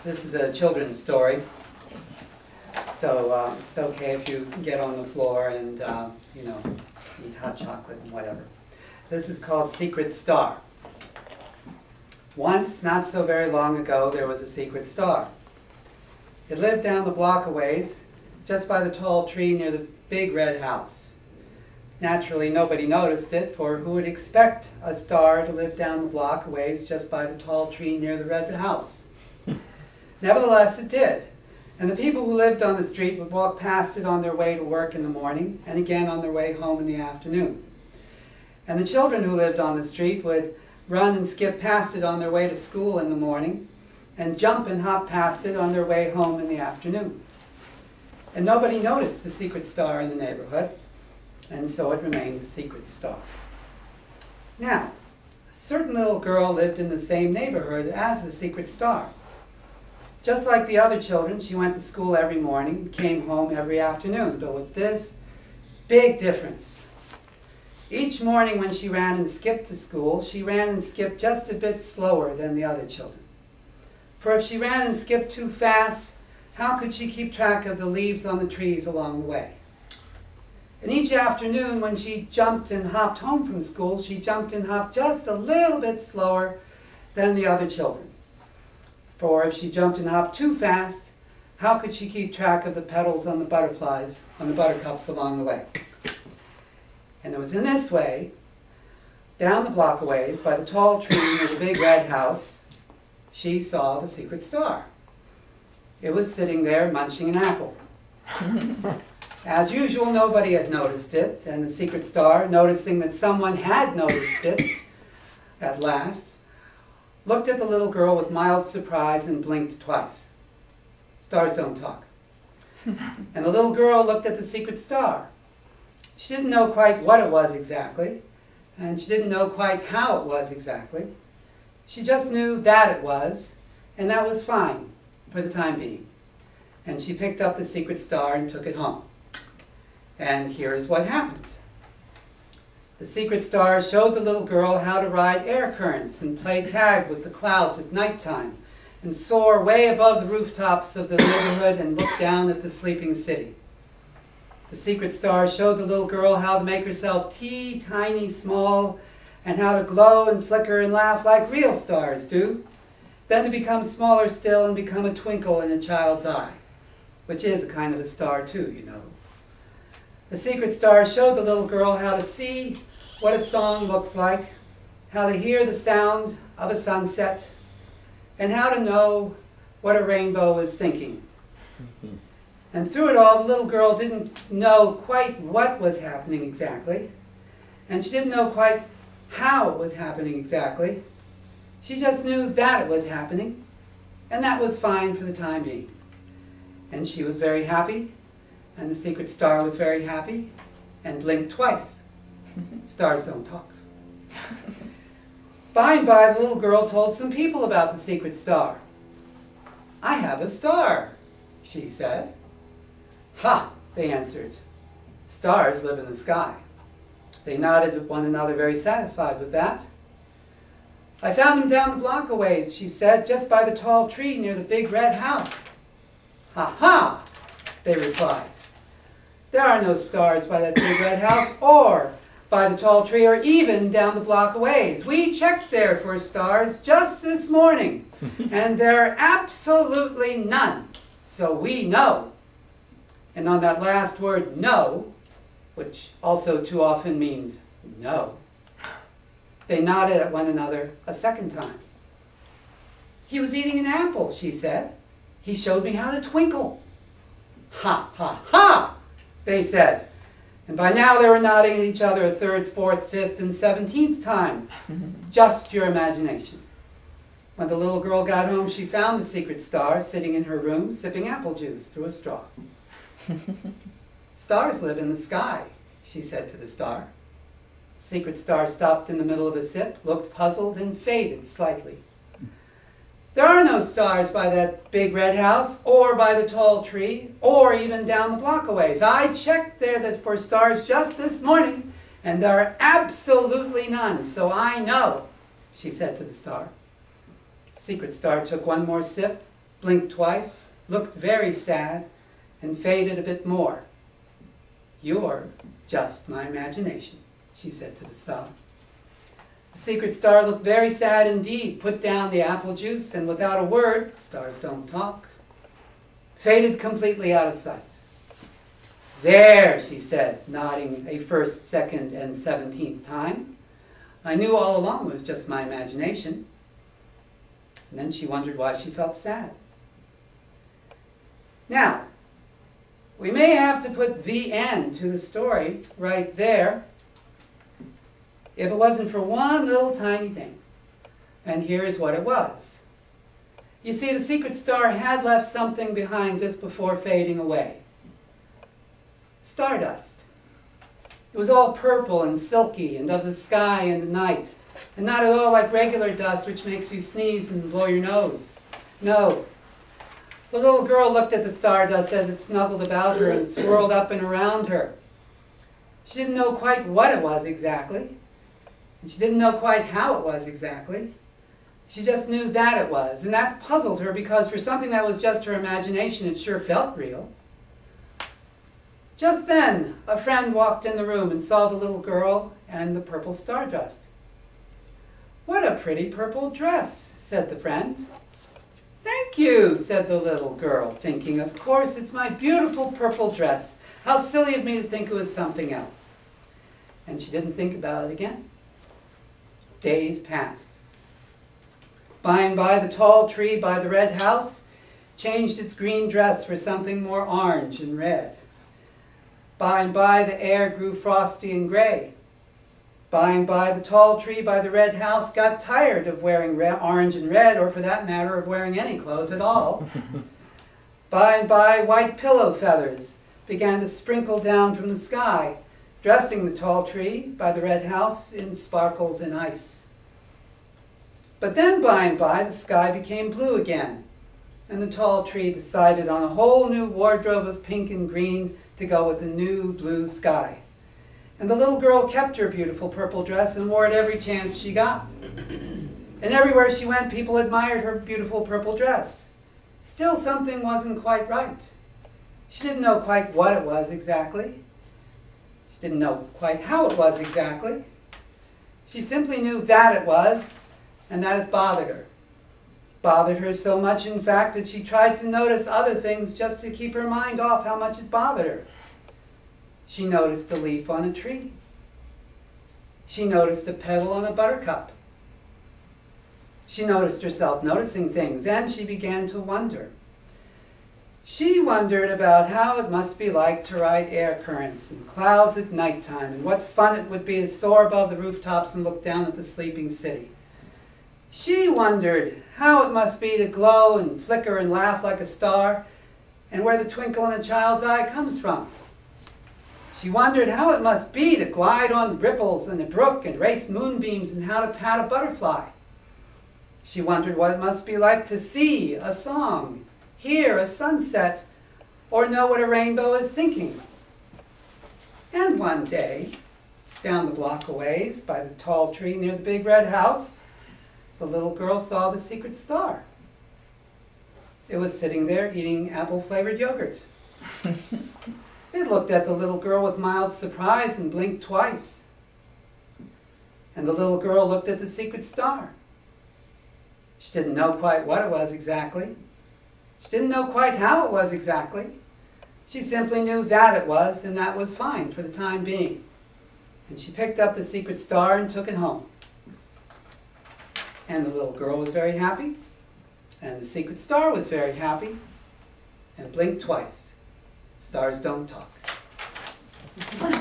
This is a children's story, so it's okay if you get on the floor and, eat hot chocolate and whatever. This is called Secret Star. Once, not so very long ago, there was a secret star. It lived down the block a ways, just by the tall tree near the big red house. Naturally, nobody noticed it, for who would expect a star to live down the block a ways just by the tall tree near the red house? Nevertheless, it did, and the people who lived on the street would walk past it on their way to work in the morning, and again on their way home in the afternoon. And the children who lived on the street would run and skip past it on their way to school in the morning, and jump and hop past it on their way home in the afternoon. And nobody noticed the secret star in the neighborhood, and so it remained a secret star. Now, a certain little girl lived in the same neighborhood as the secret star. Just like the other children, she went to school every morning and came home every afternoon, but with this big difference. Each morning when she ran and skipped to school, she ran and skipped just a bit slower than the other children. For if she ran and skipped too fast, how could she keep track of the leaves on the trees along the way? And each afternoon when she jumped and hopped home from school, she jumped and hopped just a little bit slower than the other children. For if she jumped and hopped too fast, how could she keep track of the petals on the butterflies, on the buttercups along the way? And it was in this way, down the block a ways, by the tall tree near the big red house, she saw the secret star. It was sitting there munching an apple. As usual, nobody had noticed it, and the secret star, noticing that someone had noticed it at last, looked at the little girl with mild surprise and blinked twice. Stars don't talk. And the little girl looked at the secret star. She didn't know quite what it was exactly, and she didn't know quite how it was exactly. She just knew that it was, and that was fine for the time being. And she picked up the secret star and took it home. And here is what happened. The secret star showed the little girl how to ride air currents and play tag with the clouds at nighttime and soar way above the rooftops of the neighborhood and look down at the sleeping city. The secret star showed the little girl how to make herself tiny small and how to glow and flicker and laugh like real stars do, then to become smaller still and become a twinkle in a child's eye, which is a kind of a star too, you know. The secret star showed the little girl how to see what a song looks like, how to hear the sound of a sunset, and how to know what a rainbow is thinking. And through it all, the little girl didn't know quite what was happening exactly, and she didn't know quite how it was happening exactly. She just knew that it was happening, and that was fine for the time being. And she was very happy, and the secret star was very happy, and blinked twice. Stars don't talk. By and by, the little girl told some people about the secret star. "I have a star," she said. "Ha," they answered. "Stars live in the sky." They nodded at one another, very satisfied with that. "I found him down the block a ways," she said, "just by the tall tree near the big red house." "Ha ha," they replied. "There are no stars by that big red house, or by the tall tree, or even down the block a ways. We checked there for stars just this morning, and there are absolutely none, so we know." And on that last word, "no," which also too often means no, they nodded at one another a second time. "He was eating an apple," she said. "He showed me how to twinkle." "Ha, ha, ha," they said. And by now they were nodding at each other a third, fourth, fifth, and 17th time. Just your imagination. When the little girl got home, she found the secret star sitting in her room, sipping apple juice through a straw. "Stars live in the sky," she said to the star. The secret star stopped in the middle of a sip, looked puzzled, and faded slightly. "There are no stars by that big red house, or by the tall tree, or even down the block a ways. I checked there for stars just this morning, and there are absolutely none, so I know," she said to the star. The secret star took one more sip, blinked twice, looked very sad, and faded a bit more. "You're just my imagination," she said to the star. The secret star looked very sad indeed, put down the apple juice, and without a word, stars don't talk, faded completely out of sight. "There," she said, nodding a first, second, and 17th time. "I knew all along it was just my imagination." And then she wondered why she felt sad. Now, we may have to put the end to the story right there if it wasn't for one little tiny thing. And here's what it was. You see, the secret star had left something behind just before fading away. Stardust. It was all purple and silky and of the sky and the night, and not at all like regular dust which makes you sneeze and blow your nose. No. The little girl looked at the stardust as it snuggled about her and swirled up and around her. She didn't know quite what it was exactly, and she didn't know quite how it was exactly. She just knew that it was, and that puzzled her because for something that was just her imagination, it sure felt real. Just then, a friend walked in the room and saw the little girl and the purple stardust. "What a pretty purple dress," said the friend. "Thank you," said the little girl, thinking, "Of course, it's my beautiful purple dress. How silly of me to think it was something else." And she didn't think about it again. Days passed. By and by, the tall tree by the red house changed its green dress for something more orange and red. By and by, the air grew frosty and gray. By and by, the tall tree by the red house got tired of wearing orange and red, or for that matter, of wearing any clothes at all. By and by, white pillow feathers began to sprinkle down from the sky, dressing the tall tree by the red house in sparkles and ice. But then, by and by, the sky became blue again, and the tall tree decided on a whole new wardrobe of pink and green to go with the new blue sky. And the little girl kept her beautiful purple dress and wore it every chance she got. And everywhere she went, people admired her beautiful purple dress. Still, something wasn't quite right. She didn't know quite what it was exactly. She didn't know quite how it was exactly. She simply knew that it was, and that it bothered her. Bothered her so much, in fact, that she tried to notice other things just to keep her mind off how much it bothered her. She noticed a leaf on a tree. She noticed a petal on a buttercup. She noticed herself noticing things, and she began to wonder. She wondered about how it must be like to ride air currents and clouds at nighttime, and what fun it would be to soar above the rooftops and look down at the sleeping city. She wondered how it must be to glow and flicker and laugh like a star, and where the twinkle in a child's eye comes from. She wondered how it must be to glide on ripples in a brook and race moonbeams, and how to pat a butterfly. She wondered what it must be like to see a song, hear a sunset, or know what a rainbow is thinking. And one day, down the block a ways, by the tall tree near the big red house, the little girl saw the secret star. It was sitting there eating apple-flavored yogurt. It looked at the little girl with mild surprise and blinked twice. And the little girl looked at the secret star. She didn't know quite what it was exactly. She didn't know quite how it was exactly. She simply knew that it was, and that was fine for the time being. And she picked up the secret star and took it home. And the little girl was very happy, and the secret star was very happy, and blinked twice. Stars don't talk. Wow.